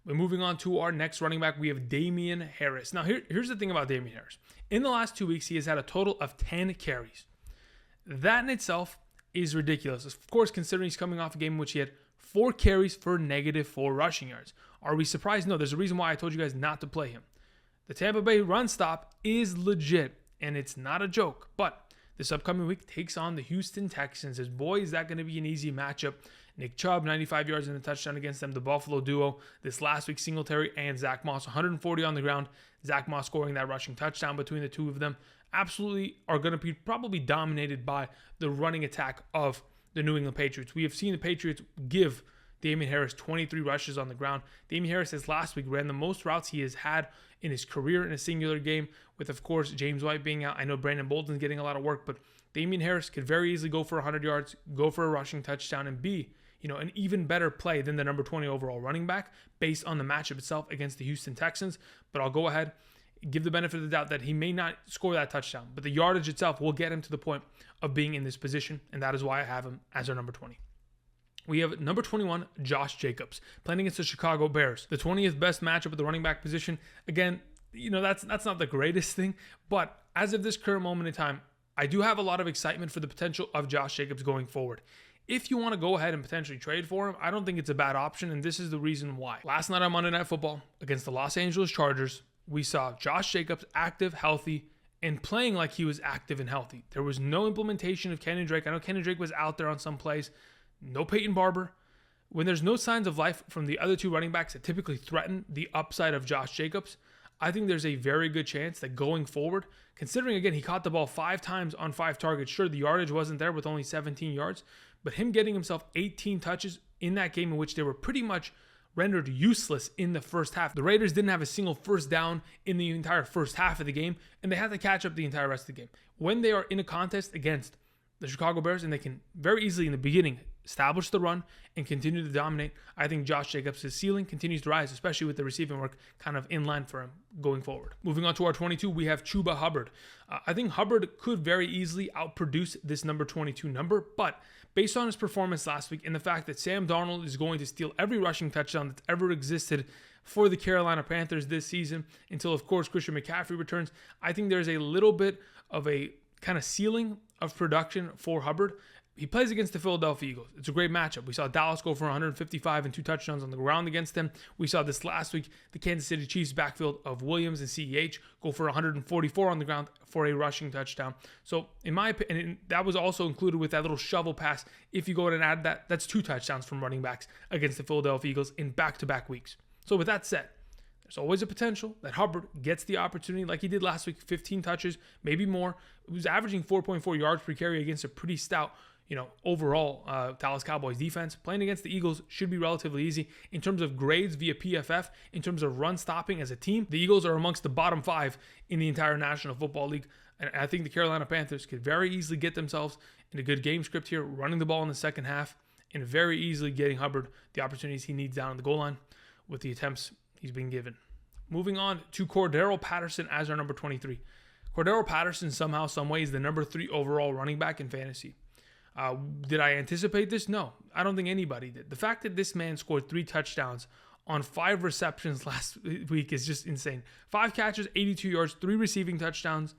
We're moving on to our next running back. We have Damien Harris. Now, here's the thing about Damien Harris. In the last 2 weeks, he has had a total of 10 carries. That in itself is ridiculous. Of course, considering he's coming off a game in which he had 4 carries for -4 rushing yards. Are we surprised? No, there's a reason why I told you guys not to play him. The Tampa Bay run stop is legit, and it's not a joke. But this upcoming week takes on the Houston Texans. As boy, is that going to be an easy matchup. Nick Chubb, 95 yards and a touchdown against them. The Buffalo duo this last week, Singletary and Zack Moss, 140 on the ground. Zack Moss scoring that rushing touchdown between the two of them. Absolutely are going to be probably dominated by the running attack of the New England Patriots. We have seen the Patriots give Damien Harris 23 rushes on the ground. Damien Harris this last week ran the most routes he has had in his career in a singular game, with, of course, James White being out. I know Brandon Bolden's getting a lot of work, but Damien Harris could very easily go for 100 yards, go for a rushing touchdown, and be an even better play than the number 20 overall running back based on the matchup itself against the Houston Texans. But I'll go ahead, give the benefit of the doubt that he may not score that touchdown, but the yardage itself will get him to the point of being in this position, and that is why I have him as our number 20. We have number 21, Josh Jacobs, playing against the Chicago Bears. The 20th best matchup at the running back position. Again, that's not the greatest thing, but as of this current moment in time, I do have a lot of excitement for the potential of Josh Jacobs going forward. If you want to go ahead and potentially trade for him, I don't think it's a bad option, and this is the reason why. Last night on Monday Night Football against the Los Angeles Chargers, we saw Josh Jacobs active, healthy, and playing like he was active and healthy. There was no implementation of Kenyon Drake. I know Kenyon Drake was out there on some plays. No Peyton Barber. When there's no signs of life from the other two running backs that typically threaten the upside of Josh Jacobs, I think there's a very good chance that going forward, considering, again, he caught the ball 5 times on 5 targets. Sure, the yardage wasn't there with only 17 yards, but him getting himself 18 touches in that game in which they were pretty much rendered useless in the first half. The Raiders didn't have a single first down in the entire first half of the game, and they had to catch up the entire rest of the game. When they are in a contest against the Chicago Bears, and they can very easily in the beginning establish the run and continue to dominate, I think Josh Jacobs' ceiling continues to rise, especially with the receiving work kind of in line for him going forward. Moving on to our 22, we have Chuba Hubbard. I think Hubbard could very easily outproduce this number 22 number, but based on his performance last week and the fact that Sam Darnold is going to steal every rushing touchdown that's ever existed for the Carolina Panthers this season, until, of course, Christian McCaffrey returns, I think there's a little bit of a kind of ceiling of production for Hubbard. He plays against the Philadelphia Eagles. It's a great matchup. We saw Dallas go for 155 and 2 touchdowns on the ground against them. We saw this last week, the Kansas City Chiefs backfield of Williams and CEH go for 144 on the ground for a rushing touchdown. So in my opinion, that was also included with that little shovel pass. If you go ahead and add that, that's 2 touchdowns from running backs against the Philadelphia Eagles in back-to-back weeks. So with that said, there's always a potential that Hubbard gets the opportunity like he did last week, 15 touches, maybe more. He was averaging 4.4 yards per carry against a pretty stout, overall Dallas Cowboys defense. Playing against the Eagles should be relatively easy. In terms of grades via PFF, in terms of run stopping as a team, the Eagles are amongst the bottom 5 in the entire National Football League. And I think the Carolina Panthers could very easily get themselves in a good game script here, running the ball in the second half, and very easily getting Hubbard the opportunities he needs down on the goal line with the attempts he's been given. Moving on to Cordarrelle Patterson as our number 23. Cordarrelle Patterson somehow, some way is the number 3 overall running back in fantasy. Did I anticipate this? No, I don't think anybody did. The fact that this man scored 3 touchdowns on 5 receptions last week is just insane. 5 catches, 82 yards, 3 receiving touchdowns,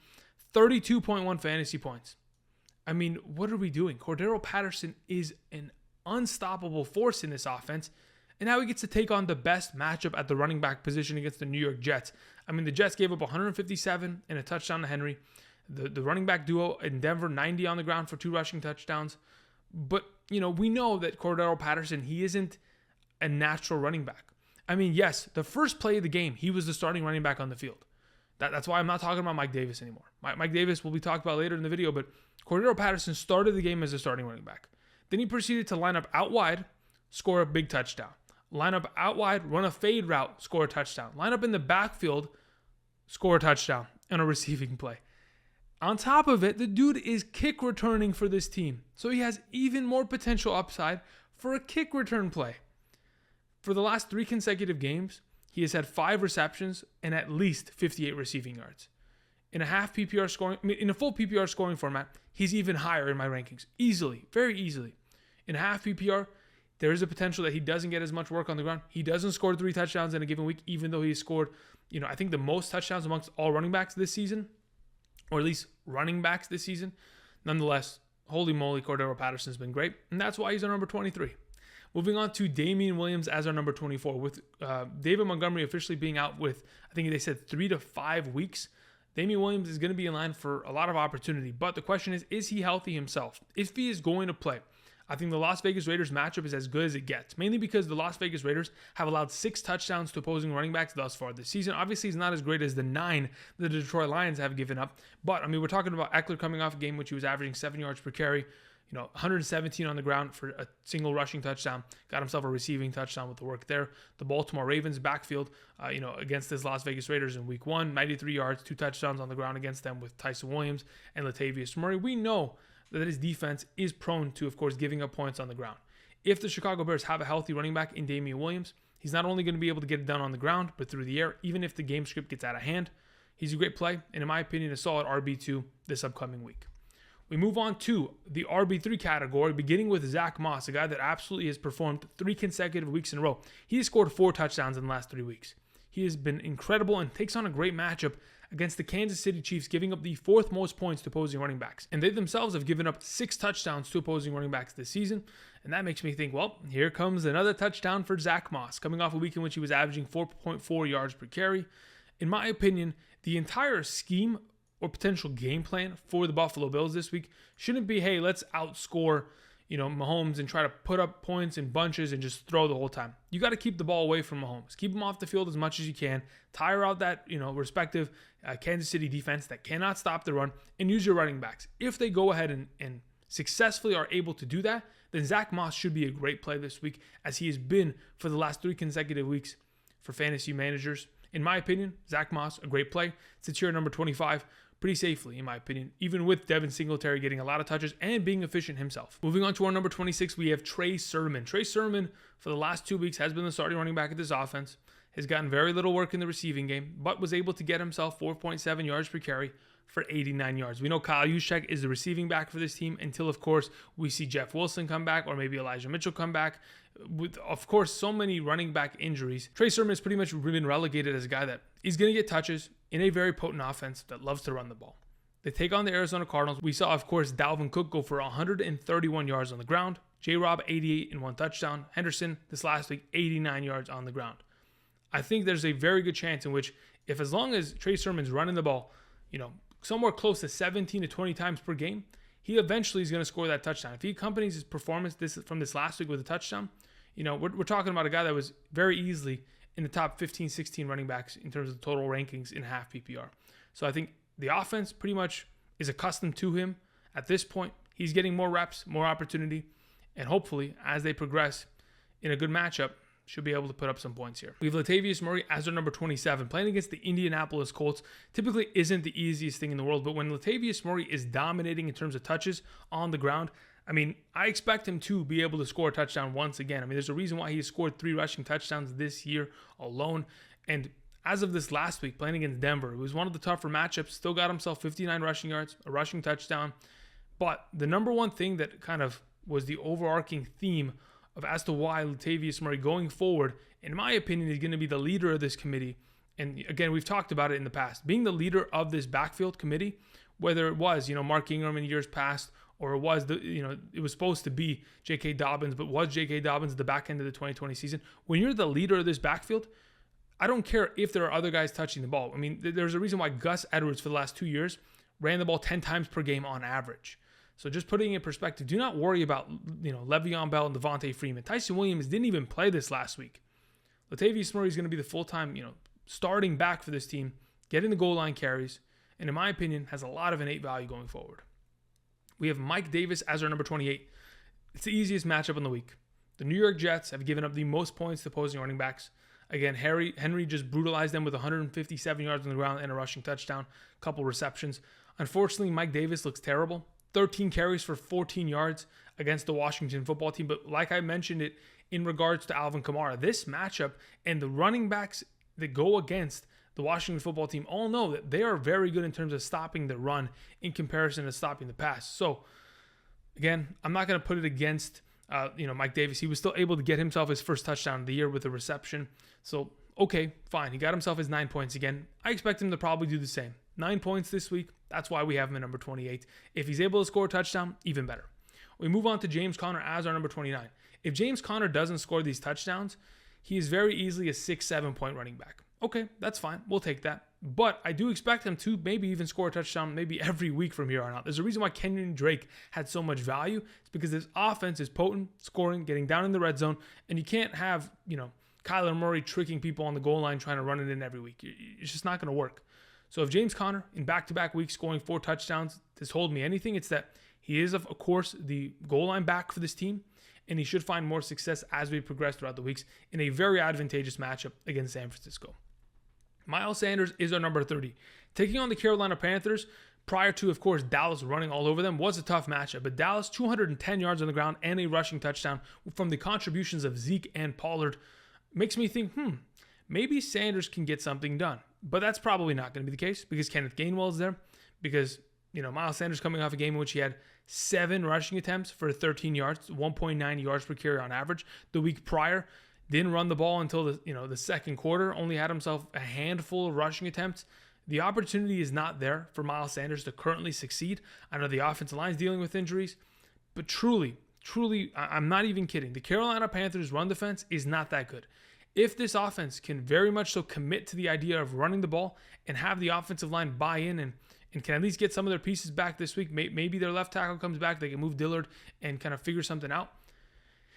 32.1 fantasy points. I mean, what are we doing? Cordarrelle Patterson is an unstoppable force in this offense. And now he gets to take on the best matchup at the running back position against the New York Jets. I mean, the Jets gave up 157 and a touchdown to Henry. The running back duo in Denver, 90 on the ground for 2 rushing touchdowns. But, we know that Cordarrelle Patterson, he isn't a natural running back. I mean, yes, the first play of the game, he was the starting running back on the field. That's why I'm not talking about Mike Davis anymore. Mike Davis will be talked about later in the video, but Cordarrelle Patterson started the game as a starting running back. Then he proceeded to line up out wide, score a big touchdown. Line up out wide, run a fade route, score a touchdown. Line up in the backfield, score a touchdown and a receiving play. On top of it, the dude is kick returning for this team. So he has even more potential upside for a kick return play. For the last 3 consecutive games, he has had 5 receptions and at least 58 receiving yards. In a full PPR scoring format, he's even higher in my rankings. Easily, very easily. In a half PPR, there is a potential that he doesn't get as much work on the ground. He doesn't score 3 touchdowns in a given week, even though he scored, I think the most touchdowns amongst all running backs this season, or at least running backs this season. Nonetheless, holy moly, Cordarrelle Patterson has been great, and that's why he's our number 23. Moving on to Damien Williams as our number 24, with David Montgomery officially being out with, I think they said 3 to 5 weeks. Damien Williams is going to be in line for a lot of opportunity, but the question is he healthy himself? If he is going to play, I think the Las Vegas Raiders matchup is as good as it gets, mainly because the Las Vegas Raiders have allowed 6 touchdowns to opposing running backs thus far this season. Obviously, it's not as great as the 9 the Detroit Lions have given up, but I mean, we're talking about Ekeler coming off a game which he was averaging 7 yards per carry, 117 on the ground for a single rushing touchdown, got himself a receiving touchdown with the work there. The Baltimore Ravens backfield, against this Las Vegas Raiders in week 1, 93 yards, 2 touchdowns on the ground against them with Tyson Williams and Latavius Murray. We know that his defense is prone to, of course, giving up points on the ground. If the Chicago Bears have a healthy running back in Damien Williams, he's not only going to be able to get it done on the ground, but through the air, even if the game script gets out of hand. He's a great play, and in my opinion, a solid RB2 this upcoming week. We move on to the RB3 category, beginning with Zack Moss, a guy that absolutely has performed 3 consecutive weeks in a row. He has scored 4 touchdowns in the last 3 weeks. He has been incredible and takes on a great matchup against the Kansas City Chiefs, giving up the 4th most points to opposing running backs. And they themselves have given up 6 touchdowns to opposing running backs this season. And that makes me think, well, here comes another touchdown for Zack Moss, coming off a week in which he was averaging 4.4 yards per carry. In my opinion, the entire scheme or potential game plan for the Buffalo Bills this week shouldn't be, hey, let's outscore, Mahomes and try to put up points in bunches and just throw the whole time. You got to keep the ball away from Mahomes. Keep him off the field as much as you can. Tire out that, respective Kansas City defense that cannot stop the run, and use your running backs. If they go ahead and successfully are able to do that, then Zack Moss should be a great play this week, as he has been for the last 3 consecutive weeks for fantasy managers. In my opinion, Zack Moss, a great play. Sits here at number 25 pretty safely, in my opinion, even with Devin Singletary getting a lot of touches and being efficient himself. Moving on to our number 26, we have Trey Sermon. Trey Sermon, for the last 2 weeks, has been the starting running back of this offense, has gotten very little work in the receiving game, but was able to get himself 4.7 yards per carry for 89 yards. We know Kyle Juszczyk is the receiving back for this team until, of course, we see Jeff Wilson come back or maybe Elijah Mitchell come back. With, of course, so many running back injuries, Trey Sermon has pretty much been relegated as a guy that he's going to get touches in a very potent offense that loves to run the ball. They take on the Arizona Cardinals. We saw, of course, Dalvin Cook go for 131 yards on the ground. J-Rob, 88 and 1 touchdown. Henderson, this last week, 89 yards on the ground. I think there's a very good chance in which, if as long as Trey Sermon's running the ball, somewhere close to 17 to 20 times per game, he eventually is going to score that touchdown. If he accompanies his performance from this last week with a touchdown, we're talking about a guy that was very easily in the top 15, 16 running backs in terms of total rankings in half PPR. So I think the offense pretty much is accustomed to him at this point. He's getting more reps, more opportunity, and hopefully as they progress in a good matchup, should be able to put up some points here. We have Latavius Murray as our number 27. Playing against the Indianapolis Colts typically isn't the easiest thing in the world, but when Latavius Murray is dominating in terms of touches on the ground, I expect him to be able to score a touchdown once again. There's a reason why he has scored 3 rushing touchdowns this year alone. And as of this last week, playing against Denver, it was one of the tougher matchups. Still got himself 59 rushing yards, a rushing touchdown. But the number one thing that kind of was the overarching theme of as to why Latavius Murray going forward, in my opinion, is going to be the leader of this committee. And again, we've talked about it in the past. Being the leader of this backfield committee, whether it was, Mark Ingram in years past, or it was it was supposed to be J.K. Dobbins, but was J.K. Dobbins at the back end of the 2020 season? When you're the leader of this backfield, I don't care if there are other guys touching the ball. There's a reason why Gus Edwards for the last 2 years ran the ball 10 times per game on average. So just putting it in perspective, do not worry about, Le'Veon Bell and Devontae Freeman. Tyson Williams didn't even play this last week. Latavius Murray is going to be the full-time, starting back for this team, getting the goal line carries, and in my opinion, has a lot of innate value going forward. We have Mike Davis as our number 28. It's the easiest matchup in the week. The New York Jets have given up the most points to opposing running backs. Again, Henry just brutalized them with 157 yards on the ground and a rushing touchdown, a couple receptions. Unfortunately, Mike Davis looks terrible. 13 carries for 14 yards against the Washington football team. But like I mentioned it in regards to Alvin Kamara, this matchup and the running backs that go against the Washington football team all know that they are very good in terms of stopping the run in comparison to stopping the pass. So again, I'm not going to put it against Mike Davis. He was still able to get himself his first touchdown of the year with a reception. So okay, fine. He got himself his 9 points again. I expect him to probably do the same. 9 points this week. That's why we have him at number 28. If he's able to score a touchdown, even better. We move on to James Conner as our number 29. If James Conner doesn't score these touchdowns, he is very easily a 6-7 point running back. Okay, that's fine. We'll take that. But I do expect him to maybe even score a touchdown maybe every week from here on out. There's a reason why Kenyon Drake had so much value. It's because his offense is potent, scoring, getting down in the red zone, and you can't have, Kyler Murray tricking people on the goal line trying to run it in every week. It's just not going to work. So if James Conner in back-to-back weeks scoring 4 touchdowns has told me anything, it's that he is, of course, the goal line back for this team, and he should find more success as we progress throughout the weeks in a very advantageous matchup against San Francisco. Miles Sanders is our number 30. Taking on the Carolina Panthers, prior to, of course, Dallas running all over them, was a tough matchup. But Dallas, 210 yards on the ground and a rushing touchdown from the contributions of Zeke and Pollard, makes me think, maybe Sanders can get something done. But that's probably not going to be the case because Kenneth Gainwell is there. Because, Miles Sanders coming off a game in which he had 7 rushing attempts for 13 yards, 1.9 yards per carry on average. The week prior, didn't run the ball until the second quarter, only had himself a handful of rushing attempts. The opportunity is not there for Miles Sanders to currently succeed. I know the offensive line is dealing with injuries, but truly, I'm not even kidding. The Carolina Panthers run defense is not that good. If this offense can very much so commit to the idea of running the ball and have the offensive line buy in and can at least get some of their pieces back this week, maybe their left tackle comes back, they can move Dillard and kind of figure something out.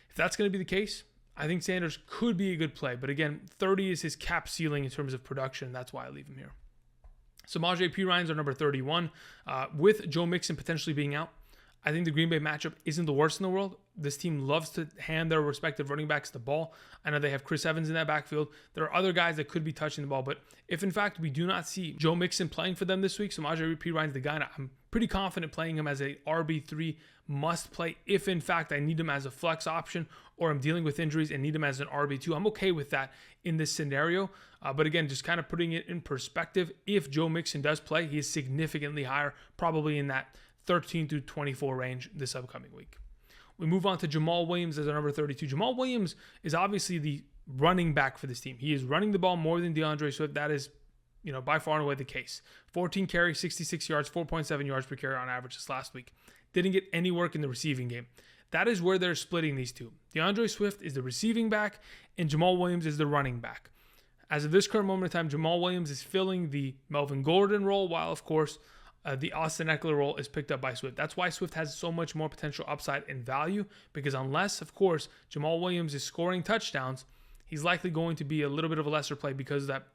If that's going to be the case, I think Sanders could be a good play. But again, 30 is his cap ceiling in terms of production. That's why I leave him here. Samaje Perine is our number 31. With Joe Mixon potentially being out, I think the Green Bay matchup isn't the worst in the world. This team loves to hand their respective running backs the ball. I know they have Chris Evans in that backfield. There are other guys that could be touching the ball, but if in fact we do not see Joe Mixon playing for them this week, Samaje Perine's the guy, and I'm pretty confident playing him as a RB3 must play if in fact I need him as a flex option or I'm dealing with injuries and need him as an RB2. I'm okay with that in this scenario. But again, just kind of putting it in perspective, if Joe Mixon does play, he is significantly higher, probably in that 13 through 24 range this upcoming week. We move on to Jamaal Williams as our number 32. Jamaal Williams is obviously the running back for this team. He is running the ball more than DeAndre Swift. That is, by far and away the case. 14 carries, 66 yards, 4.7 yards per carry on average this last week. Didn't get any work in the receiving game. That is where they're splitting these two. DeAndre Swift is the receiving back and Jamaal Williams is the running back. As of this current moment in time, Jamaal Williams is filling the Melvin Gordon role, while of course the Austin Ekeler role is picked up by Swift. That's why Swift has so much more potential upside and value, because unless, of course, Jamaal Williams is scoring touchdowns, he's likely going to be a little bit of a lesser play because of that,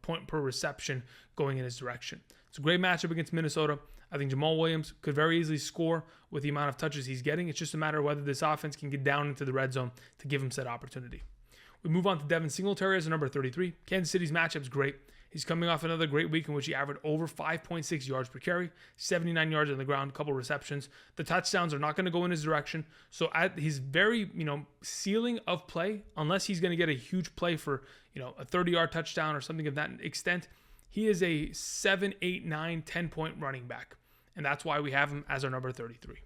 point per reception going in his direction. It's a great matchup against Minnesota. I think Jamaal Williams could very easily score with the amount of touches he's getting. It's just a matter of whether this offense can get down into the red zone to give him said opportunity. We move on to Devin Singletary as a number 33. Kansas City's matchup's great. He's coming off another great week in which he averaged over 5.6 yards per carry, 79 yards on the ground, a couple receptions. The touchdowns are not going to go in his direction. So at his very, ceiling of play, unless he's going to get a huge play for, a 30-yard touchdown or something of that extent, he is a 7, 8, 9, 10-point running back. And that's why we have him as our number 33.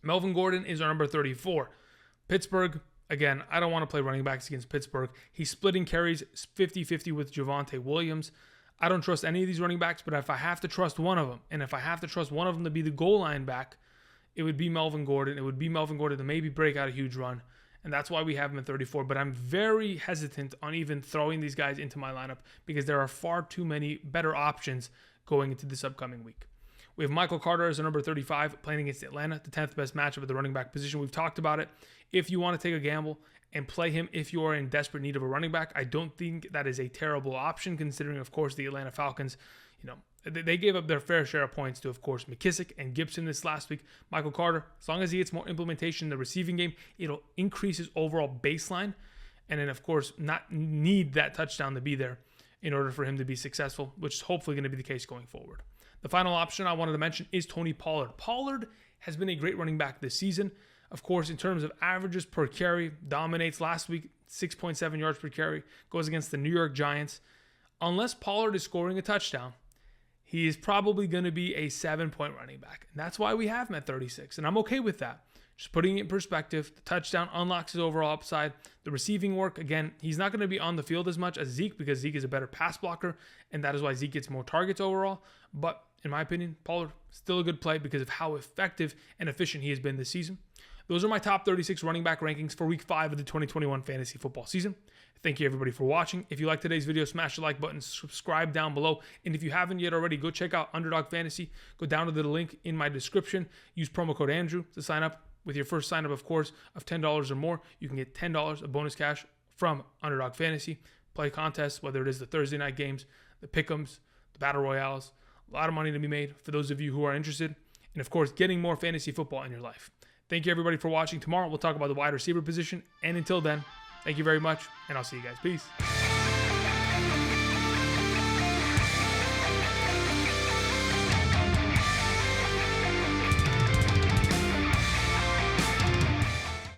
Melvin Gordon is our number 34. Pittsburgh. Again, I don't want to play running backs against Pittsburgh. He's splitting carries 50-50 with Javonte Williams. I don't trust any of these running backs, but if I have to trust one of them, and if I have to trust one of them to be the goal line back, it would be Melvin Gordon. It would be Melvin Gordon to maybe break out a huge run, and that's why we have him at 34. But I'm very hesitant on even throwing these guys into my lineup because there are far too many better options going into this upcoming week. We have Michael Carter as our number 35 playing against Atlanta, the 10th best matchup at the running back position. We've talked about it. If you want to take a gamble and play him if you are in desperate need of a running back, I don't think that is a terrible option considering, of course, the Atlanta Falcons, they gave up their fair share of points to, of course, McKissick and Gibson this last week. Michael Carter, as long as he gets more implementation in the receiving game, it'll increase his overall baseline and then, of course, not need that touchdown to be there in order for him to be successful, which is hopefully going to be the case going forward. The final option I wanted to mention is Tony Pollard. Pollard has been a great running back this season. Of course, in terms of averages per carry, dominates last week, 6.7 yards per carry, goes against the New York Giants. Unless Pollard is scoring a touchdown, he is probably going to be a 7-point running back. And that's why we have him at 36. And I'm okay with that. Just putting it in perspective, the touchdown unlocks his overall upside. The receiving work, again, he's not going to be on the field as much as Zeke because Zeke is a better pass blocker, and that is why Zeke gets more targets overall. But in my opinion, Pollard, still a good play because of how effective and efficient he has been this season. Those are my top 36 running back rankings for Week 5 of the 2021 fantasy football season. Thank you, everybody, for watching. If you like today's video, smash the like button, subscribe down below. And if you haven't yet already, go check out Underdog Fantasy. Go down to the link in my description. Use promo code Andrew to sign up. With your first sign up, of course, of $10 or more, you can get $10 of bonus cash from Underdog Fantasy. Play contests, whether it is the Thursday night games, the pick'ems, the battle royales. A lot of money to be made for those of you who are interested. And, of course, getting more fantasy football in your life. Thank you, everybody, for watching. Tomorrow, we'll talk about the wide receiver position. And until then, thank you very much, and I'll see you guys. Peace.